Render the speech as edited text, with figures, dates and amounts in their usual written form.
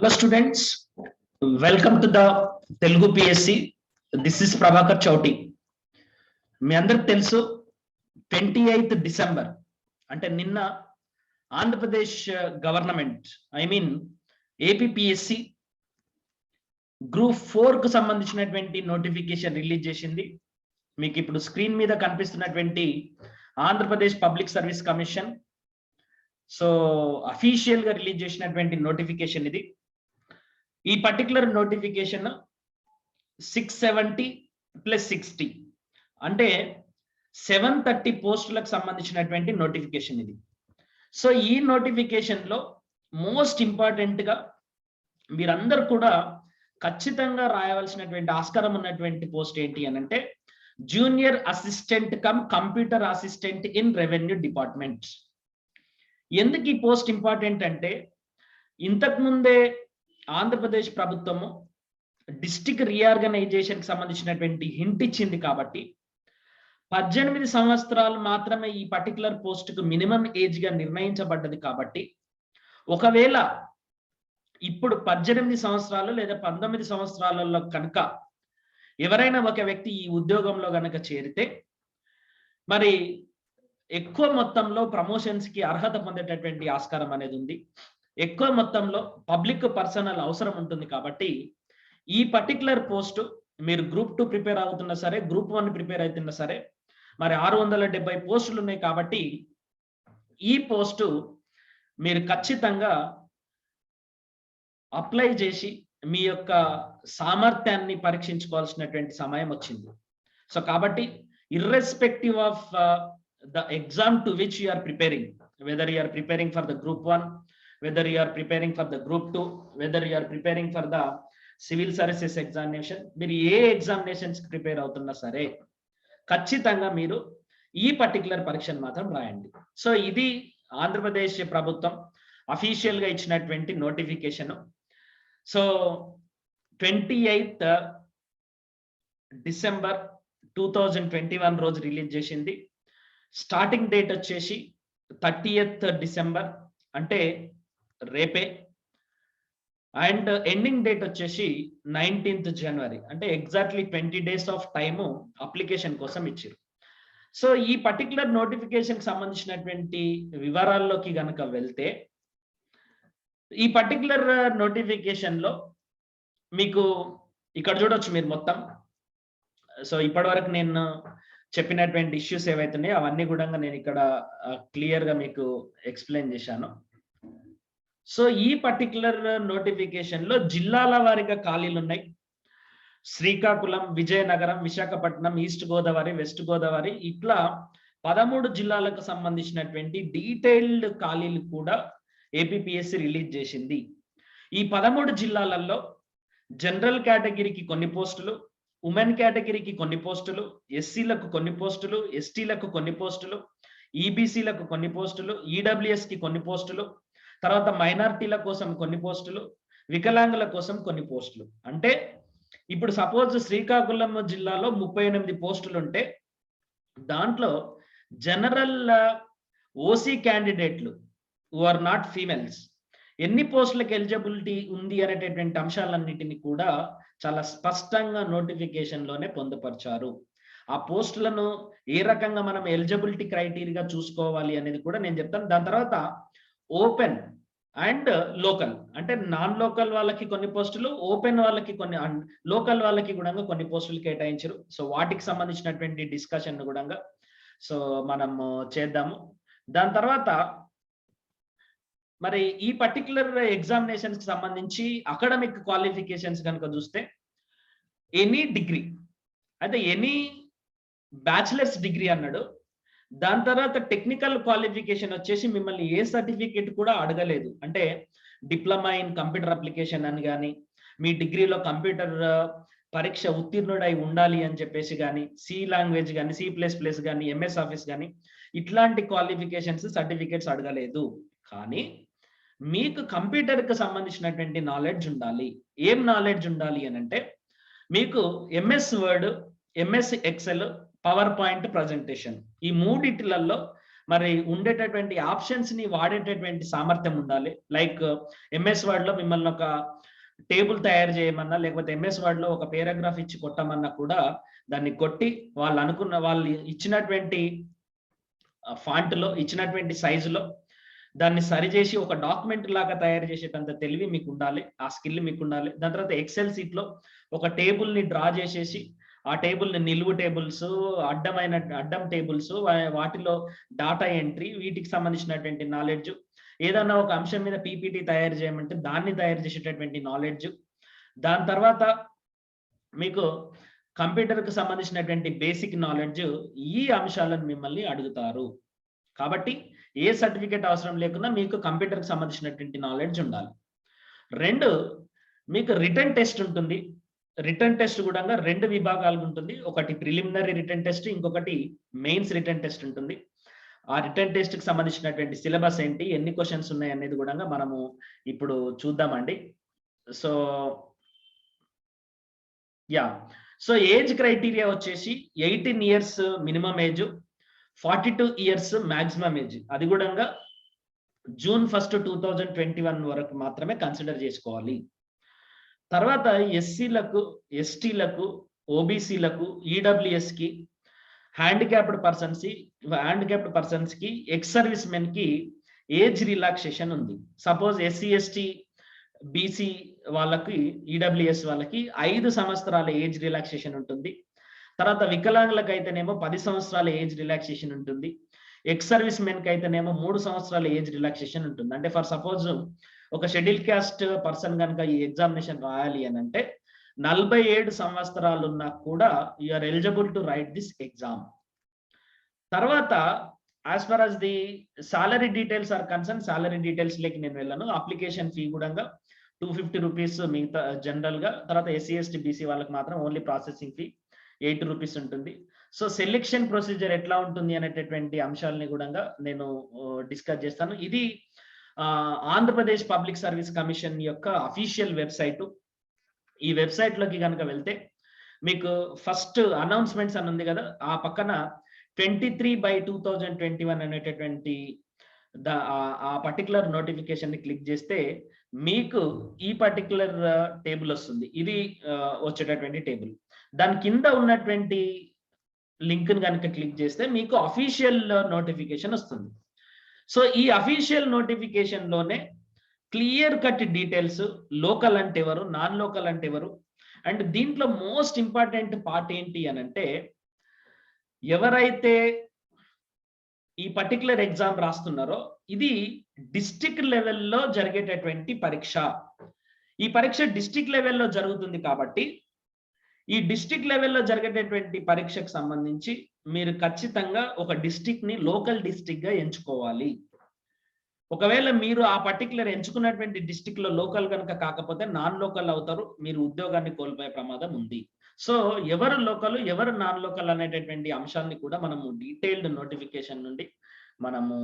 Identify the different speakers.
Speaker 1: Hello students, welcome to the Telugu PSC. This is Prabhakar Chowti. మీ అందరికి తెలుసు 28th December అంటే నిన్న Andhra Pradesh government APPSC group 4 కు సంబంధించినటువంటి నోటిఫికేషన్ రిలీజ్ చేసింది. మీకు ఇప్పుడు స్క్రీన్ మీద కనిపిస్తున్నటువంటి Andhra Pradesh public service commission official గా రిలీజ్ చేసినటువంటి నోటిఫికేషన్ ఇది. ఈ పర్టికులర్ నోటిఫికేషన్ 670 + 60 అంటే 730 పోస్టులకు సంబంధించినటువంటి నోటిఫికేషన్ ఇది. సో ఈ నోటిఫికేషన్ లో మోస్ట్ ఇంపార్టెంట్ గా మీరందరూ కూడా ఖచ్చితంగా రాయవలసినటువంటి ఆస్కారం ఉన్నటువంటి పోస్ట్ ఏంటి అని అంటే junior assistant cum computer assistant in revenue department. ఎందుకు ఈ పోస్ట్ ఇంపార్టెంట్ అంటే ఇంతకు ముందే ఆంధ్రప్రదేశ్ ప్రభుత్వము డిస్ట్రిక్ట్ రీఆర్గనైజేషన్ కి సంబంధించినటువంటి హింట్ ఇచ్చింది కాబట్టి 18 సంవత్సరాలు మాత్రమే ఈ పర్టికులర్ పోస్ట్ కు మినిమం ఏజ్ గా నిర్ణయించబడ్డది. కాబట్టి ఒకవేళ ఇప్పుడు 18 సంవత్సరాలు లేదా 19 సంవత్సరాలలో కనుక ఎవరైనా ఒక వ్యక్తి ఈ ఉద్యోగంలో కనుక చేరితే మరి ఎక్కువ మొత్తంలో ప్రమోషన్స్ కి అర్హత పొందేటటువంటి ఆస్కారం అనేది ఉంది. ఎక్కువ మొత్తంలో పబ్లిక్ పర్సనల్ అవసరం ఉంటుంది. కాబట్టి ఈ పర్టికులర్ పోస్ట్ మీరు గ్రూప్ 2 ప్రిపేర్ అవుతున్నా సరే, గ్రూప్ 1 ప్రిపేర్ అవుతున్నా సరే, మరి 670 పోస్టులు ఉన్నాయి. కాబట్టి ఈ పోస్టు మీరు ఖచ్చితంగా అప్లై చేసి మీ యొక్క సామర్థ్యాన్ని పరీక్షించుకోవాల్సినటువంటి సమయం వచ్చింది. సో కాబట్టి irrespective of the exam to which you are preparing, whether you are preparing for the group 1, whether you are preparing for the group 2, whether you are preparing for the civil services examination, మీరు ఏ examinations prepare అవుతున్నా సరే ఖచ్చితంగా మీరు ఈ particular పరీక్షను మాత్రం రాయండి. So ఇది ఆంధ్రప్రదేశ్ ప్రభుత్వం అఫీషియల్ గా ఇచ్చినటువంటి నోటిఫికేషన్. సో 28th డిసెంబర్ 2021 రోజు రిలీజ్ చేసింది. స్టార్టింగ్ డేట్ వచ్చేసి 30th డిసెంబర్ అంటే రేపే, అండ్ ఎండింగ్ డేట్ వచ్చేసి 19th జనవరి అంటే exactly 20 days of time application కోసం ఇచ్చారు. సో ఈ పర్టికులర్ నోటిఫికేషన్ సంబంధించినటువంటి వివరాల్లోకి గనక వెళ్తే ఈ పర్టికులర్ నోటిఫికేషన్ లో మీకు ఇక్కడ చూడొచ్చు మీరు మొత్తం. సో ఇప్పటి వరకు నేను చెప్పినటువంటి ఇష్యూస్ ఏవైతున్నాయో అవన్నీ కూడా నేను ఇక్కడ క్లియర్ గా మీకు ఎక్స్ప్లెయిన్ చేశాను. సో ఈ పర్టికులర్ నోటిఫికేషన్ లో జిల్లాల వారీగా ఖాళీలు ఉన్నాయి. శ్రీకాకుళం, విజయనగరం, విశాఖపట్నం, ఈస్ట్ గోదావరి, వెస్ట్ గోదావరి ఇట్లా 13 జిల్లాలకు సంబంధించినటువంటి డీటెయిల్డ్ ఖాళీలు కూడా ఏపీపీఎస్సీ రిలీజ్ చేసింది. ఈ 13 జిల్లాలలో జనరల్ కేటగిరీకి కొన్ని పోస్టులు, ఉమెన్ కేటగిరీకి కొన్ని పోస్టులు, ఎస్సీలకు కొన్ని పోస్టులు, ఎస్టీలకు కొన్ని పోస్టులు, ఈబీసీలకు కొన్ని పోస్టులు, ఈడబ్ల్యూఎస్ కి కొన్ని పోస్టులు, తర్వాత మైనారిటీల కోసం కొన్ని పోస్టులు, వికలాంగుల కోసం కొన్ని పోస్టులు. అంటే ఇప్పుడు సపోజ్ శ్రీకాకుళం జిల్లాలో 38 పోస్టులు ఉంటే దాంట్లో జనరల్ ఓసీ క్యాండిడేట్లు హు ఆర్ నాట్ ఫీమేల్స్ ఎన్ని పోస్టులకు ఎలిజిబిలిటీ ఉంది అనేటటువంటి అంశాలన్నిటిని కూడా చాలా స్పష్టంగా నోటిఫికేషన్ లోనే పొందుపరిచారు. ఆ పోస్టులను ఏ రకంగా మనం ఎలిజిబిలిటీ క్రైటీరియా చూసుకోవాలి అనేది కూడా నేను చెప్తాను. దాని తర్వాత ఓపెన్ అండ్ లోకల్ అంటే నాన్ లోకల్ వాళ్ళకి కొన్ని పోస్టులు, ఓపెన్ వాళ్ళకి కొన్ని, లోకల్ వాళ్ళకి కూడా కొన్ని పోస్టులు కేటాయించారు. సో వాటికి సంబంధించినటువంటి డిస్కషన్ కూడా సో మనము చేద్దాము. దాని తర్వాత మరి ఈ పర్టికులర్ ఎగ్జామినేషన్స్ కి సంబంధించి అకాడమిక్ క్వాలిఫికేషన్స్ కనుక చూస్తే ఎనీ డిగ్రీ అయితే ఎనీ బ్యాచిలర్స్ డిగ్రీ అన్నాడు. దాని తర్వాత టెక్నికల్ క్వాలిఫికేషన్ వచ్చేసి మిమ్మల్ని ఏ సర్టిఫికేట్ కూడా అడగలేదు. అంటే డిప్లొమా ఇన్ కంప్యూటర్ అప్లికేషన్ అని కానీ, మీ డిగ్రీలో కంప్యూటర్ పరీక్ష ఉత్తీర్ణుడై ఉండాలి అని చెప్పేసి కానీ, సి లాంగ్వేజ్ కానీ, C++ కానీ, ఎంఎస్ ఆఫీస్ కానీ ఇట్లాంటి క్వాలిఫికేషన్స్ సర్టిఫికేట్స్ అడగలేదు. కానీ మీకు కంప్యూటర్ కి సంబంధించినటువంటి నాలెడ్జ్ ఉండాలి. ఏం నాలెడ్జ్ ఉండాలి అని అంటే మీకు MS word, MS Excel, power point presentation ఈ మూడిట్లలో మరి ఉండేటటువంటి ఆప్షన్స్ ని వాడేటటువంటి సామర్థ్యం ఉండాలి. లైక్ ఎంఎస్ వర్డ్ లో మిమ్మల్ని ఒక టేబుల్ తయారు చేయమన్నా, లేకపోతే ఎంఎస్ వర్డ్ లో ఒక పేరాగ్రాఫ్ ఇచ్చి కొట్టమన్నా కూడా దాన్ని కొట్టి వాళ్ళు ఇచ్చినటువంటి ఫాంట్ లో, ఇచ్చినటువంటి సైజులో దాన్ని సరిచేసి ఒక డాక్యుమెంట్ లాగా తయారు చేసేటంత తెలివి మీకు ఉండాలి, ఆ స్కిల్ మీకు ఉండాలి. దాని తర్వాత ఎక్సెల్ సీట్ లో ఒక టేబుల్ ని డ్రా చేసేసి ఆ టేబుల్ ని నిలువు టేబుల్స్, అడ్డం టేబుల్స్, వాటిలో డాటా ఎంట్రీ, వీటికి సంబంధించినటువంటి నాలెడ్జ్, ఏదన్నా ఒక అంశం మీద పీపీటీ తయారు చేయమంటే దాన్ని తయారు చేసేటటువంటి నాలెడ్జ్, దాని తర్వాత మీకు కంప్యూటర్కి సంబంధించినటువంటి బేసిక్ నాలెడ్జ్, ఈ అంశాలను మిమ్మల్ని అడుగుతారు. కాబట్టి ఏ సర్టిఫికేట్ అవసరం లేకుండా మీకు కంప్యూటర్కి సంబంధించినటువంటి నాలెడ్జ్ ఉండాలి. 2, మీకు రిటర్న్ టెస్ట్ ఉంటుంది. రిటర్న్ టెస్ట్ కూడా 2 విభాగాలు ఉంటుంది. ఒకటి ప్రిలిమినరీ రిటర్న్ టెస్ట్, ఇంకొకటి మెయిన్స్ రిటర్న్ టెస్ట్ ఉంటుంది. ఆ రిటర్న్ టెస్ట్ కి సంబంధించినటువంటి సిలబస్ ఏంటి, ఎన్ని క్వశ్చన్స్ ఉన్నాయి అనేది కూడా మనము ఇప్పుడు చూద్దామండి. సో సో ఏజ్ క్రైటీరియా వచ్చేసి 18 years minimum age, 42 years maximum age. అది కూడా జూన్ 1, 2021 వరకు మాత్రమే కన్సిడర్ చేసుకోవాలి. తర్వాత ఎస్సీలకు, ఎస్టీలకు, ఓబీసీలకు, ఈడబ్ల్యూఎస్ కి, హ్యాండిక్యాప్డ్ పర్సన్స్ కి, ఎక్స్ సర్వీస్ మెన్ కి ఏజ్ రిలాక్సేషన్ ఉంది. సపోజ్ ఎస్సీ, ఎస్టీ, బీసీ వాళ్ళకి, ఈడబ్ల్యూఎస్ వాళ్ళకి 5 సంవత్సరాల ఏజ్ రిలాక్సేషన్ ఉంటుంది. తర్వాత వికలాంగులకు అయితేనేమో 10 సంవత్సరాల ఏజ్ రిలాక్సేషన్ ఉంటుంది. ఎక్స్ సర్వీస్ మెన్ కి అయితేనేమో 3 సంవత్సరాల ఏజ్ రిలాక్సేషన్ ఉంటుంది. అంటే ఫర్ సపోజ్ ఒక షెడ్యూల్ క్యాస్ట్ పర్సన్ కనుక ఈ ఎగ్జామినేషన్ రాయాలి అని అంటే 47 సంవత్సరాలు ఉన్నా కూడా you are eligible to write this exam. తర్వాత as far as the salary details are concern, salary details లేకి నేను వెళ్ళను. అప్లికేషన్ ఫీ కూడా 250 రూపీస్ మిగతా జనరల్ గా. తర్వాత ఎస్సీ, ఎస్టీ, బీసీ వాళ్ళకి మాత్రం ఓన్లీ ప్రాసెసింగ్ ఫీ 80 రూపీస్ ఉంటుంది. సో సెలెక్షన్ ప్రొసీజర్ ఎట్లా ఉంటుంది అనేటటువంటి అంశాలని కూడా నేను డిస్కస్ చేస్తాను. ఇది ఆంధ్రప్రదేశ్ పబ్లిక్ సర్వీస్ కమిషన్ యొక్క అఫీషియల్ వెబ్సైట్. ఈ వెబ్సైట్ లోకి కనుక వెళ్తే మీకు ఫస్ట్ అనౌన్స్మెంట్స్ అని ఉంది కదా, ఆ పక్కన 23/2021 అనేటటువంటి ఆ పర్టికులర్ నోటిఫికేషన్ ని క్లిక్ చేస్తే మీకు ఈ పర్టికులర్ టేబుల్ వస్తుంది. ఇది వచ్చేటటువంటి టేబుల్. దాని కింద ఉన్నటువంటి లింక్ ని కనుక క్లిక్ చేస్తే మీకు అఫీషియల్ నోటిఫికేషన్ వస్తుంది. సో ఈ అఫీషియల్ నోటిఫికేషన్ లోనే క్లియర్ కట్ డీటెయిల్స్, లోకల్ అంటే ఎవరు, నాన్ లోకల్ అంటే ఎవరు, అండ్ దీంట్లో మోస్ట్ ఇంపార్టెంట్ పార్ట్ ఏంటి అని అంటే, ఎవరైతే ఈ పర్టికులర్ ఎగ్జామ్ రాస్తున్నారో ఇది డిస్ట్రిక్ట్ లెవెల్లో జరిగేటటువంటి పరీక్ష. ఈ పరీక్ష డిస్ట్రిక్ట్ లెవెల్లో జరుగుతుంది కాబట్టి ఈ డిస్ట్రిక్ట్ లెవెల్లో జరిగేటటువంటి పరీక్షకు సంబంధించి మీరు ఖచ్చితంగా ఒక డిస్ట్రిక్ట్ ని లోకల్ డిస్ట్రిక్ట్ గా ఎంచుకోవాలి. ఒకవేళ మీరు ఆ పర్టికులర్ ఎంచుకున్నటువంటి డిస్ట్రిక్ట్ లో లోకల్ కనుక కాకపోతే నాన్ లోకల్ అవుతారు, మీరు ఉద్యోగాన్ని కోల్పోయే ప్రమాదం ఉంది. సో ఎవరు లోకల్, ఎవరు నాన్ లోకల్ అనేటటువంటి అంశాన్ని కూడా మనము డీటెయిల్డ్ నోటిఫికేషన్ నుండి మనము